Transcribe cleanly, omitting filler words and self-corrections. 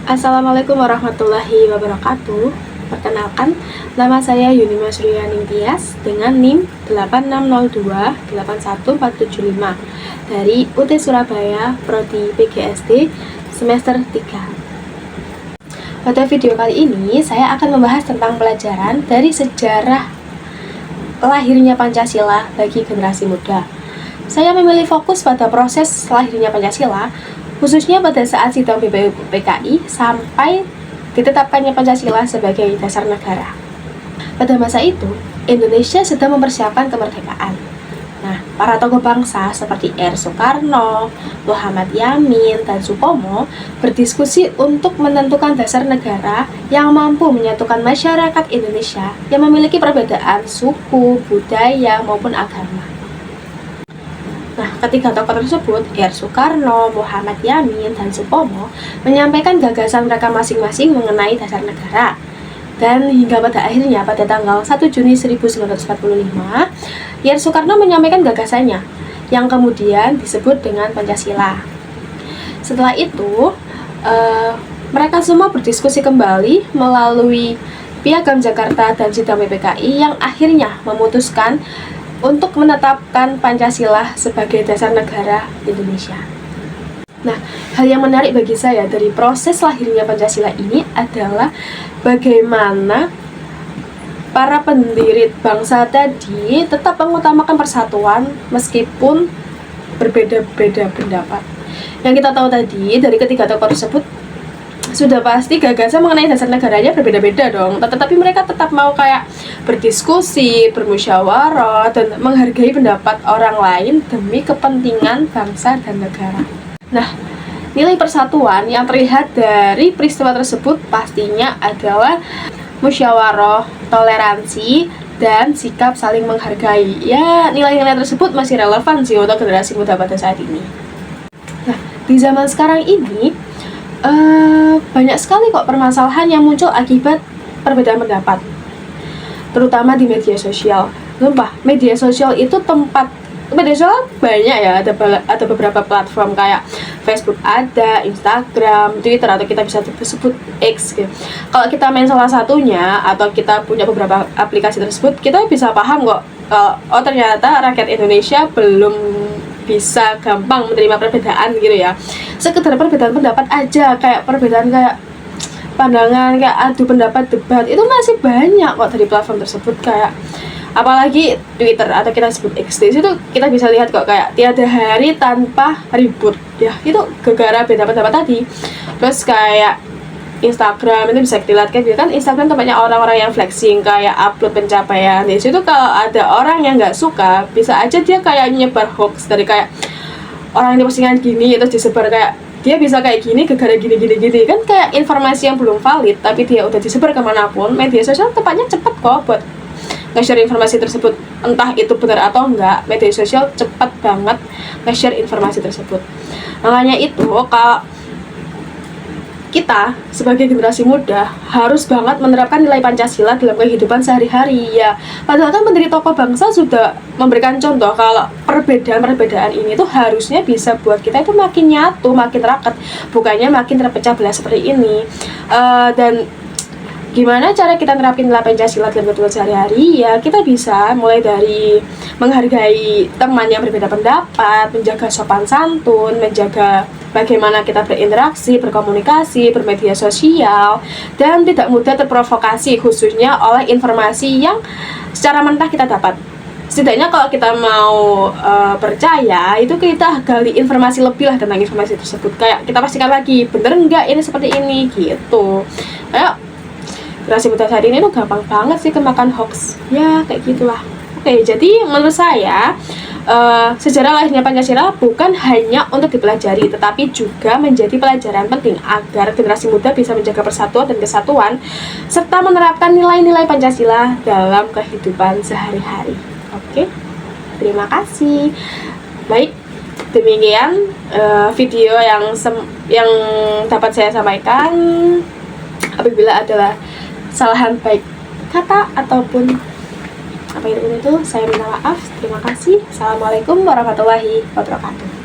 Assalamualaikum warahmatullahi wabarakatuh. Perkenalkan, nama saya Yunima Suryani Tias dengan NIM 8602-81475 dari UT Surabaya, Prodi PGSD, semester 3. Pada video kali ini, saya akan membahas tentang pelajaran dari sejarah lahirnya Pancasila bagi generasi muda. Saya memilih fokus pada proses lahirnya Pancasila, khususnya pada saat sidang BPUPKI sampai ditetapkannya Pancasila sebagai dasar negara. Pada masa itu, Indonesia sedang mempersiapkan kemerdekaan. Nah, para tokoh bangsa seperti R. Soekarno, Muhammad Yamin, dan Supomo berdiskusi untuk menentukan dasar negara yang mampu menyatukan masyarakat Indonesia yang memiliki perbedaan suku, budaya, maupun agama. Nah, ketiga tokoh tersebut, R. Soekarno, Muhammad Yamin, dan Supomo, menyampaikan gagasan mereka masing-masing mengenai dasar negara. Dan hingga pada akhirnya, pada tanggal 1 Juni 1945, R. Soekarno menyampaikan gagasannya, yang kemudian disebut dengan Pancasila. Setelah itu, mereka semua berdiskusi kembali melalui Piagam Jakarta dan Sidang PPKI yang akhirnya memutuskan untuk menetapkan Pancasila sebagai dasar negara Indonesia. Nah, hal yang menarik bagi saya dari proses lahirnya Pancasila ini adalah bagaimana para pendiri bangsa tadi tetap mengutamakan persatuan meskipun berbeda-beda pendapat. Yang kita tahu tadi dari ketiga tokoh tersebut sudah pasti gagasan mengenai dasar negaranya berbeda-beda dong, tetapi mereka tetap mau kayak berdiskusi, bermusyawarah, dan menghargai pendapat orang lain demi kepentingan bangsa dan negara. Nah, nilai persatuan yang terlihat dari peristiwa tersebut pastinya adalah musyawarah, toleransi, dan sikap saling menghargai. Ya, nilai-nilai tersebut masih relevan sih untuk generasi muda pada saat ini. Nah, di zaman sekarang ini banyak sekali kok permasalahan yang muncul akibat perbedaan pendapat, terutama di media sosial. Sumpah, media sosial itu media sosial banyak ya, ada beberapa platform kayak Facebook ada, Instagram, Twitter, atau kita bisa sebut X gitu. Kalau kita main salah satunya atau kita punya beberapa aplikasi tersebut, kita bisa paham kok, oh ternyata rakyat Indonesia belum bisa gampang menerima perbedaan gitu ya. Sekedar perbedaan pendapat aja, kayak perbedaan kayak pandangan, kayak adu pendapat, debat, itu masih banyak kok dari platform tersebut. Kayak apalagi Twitter atau kita sebut X, itu kita bisa lihat kok kayak tiada hari tanpa ribut ya, itu gara-gara beda pendapat tadi. Terus kayak Instagram itu bisa dilihat kan Instagram tempatnya orang-orang yang flexing, kayak upload pencapaian. Di situ kalau ada orang yang nggak suka, bisa aja dia kayak nyebar hoax dari kayak orang yang postingan gini terus disebar kayak dia bisa kayak gini gara-gara gini kan, kayak informasi yang belum valid tapi dia udah disebar kemanapun. Media sosial tempatnya cepat kok buat nge-share informasi tersebut, entah itu benar atau enggak. Media sosial cepat banget nge-share informasi tersebut. Makanya itu kalau kita sebagai generasi muda harus banget menerapkan nilai Pancasila dalam kehidupan sehari-hari ya. Padahal kan pendiri tokoh bangsa sudah memberikan contoh kalau perbedaan ini tuh harusnya bisa buat kita itu makin nyatu, makin raket, bukannya makin terpecah belah seperti ini. Dan gimana cara kita nerapin nilai Pancasila dalam kehidupan sehari-hari? Ya kita bisa mulai dari menghargai teman yang berbeda pendapat, menjaga sopan santun, menjaga bagaimana kita berinteraksi, berkomunikasi, bermedia sosial, dan tidak mudah terprovokasi khususnya oleh informasi yang secara mentah kita dapat. Setidaknya kalau kita mau percaya, itu kita gali informasi lebih lah tentang informasi tersebut. Kayak kita pastikan lagi, bener enggak ini seperti ini gitu. Kayak generasi muda saat ini tuh gampang banget sih kemakan hoax. Ya kayak gitulah. Oke, jadi menurut saya sejarah lahirnya Pancasila bukan hanya untuk dipelajari, tetapi juga menjadi pelajaran penting agar generasi muda bisa menjaga persatuan dan kesatuan serta menerapkan nilai-nilai Pancasila dalam kehidupan sehari-hari. Oke, terima kasih. Baik, demikian video yang dapat saya sampaikan. Apabila adalah kesalahan baik kata ataupun apa itu, saya minta maaf. Terima kasih. Assalamualaikum warahmatullahi wabarakatuh.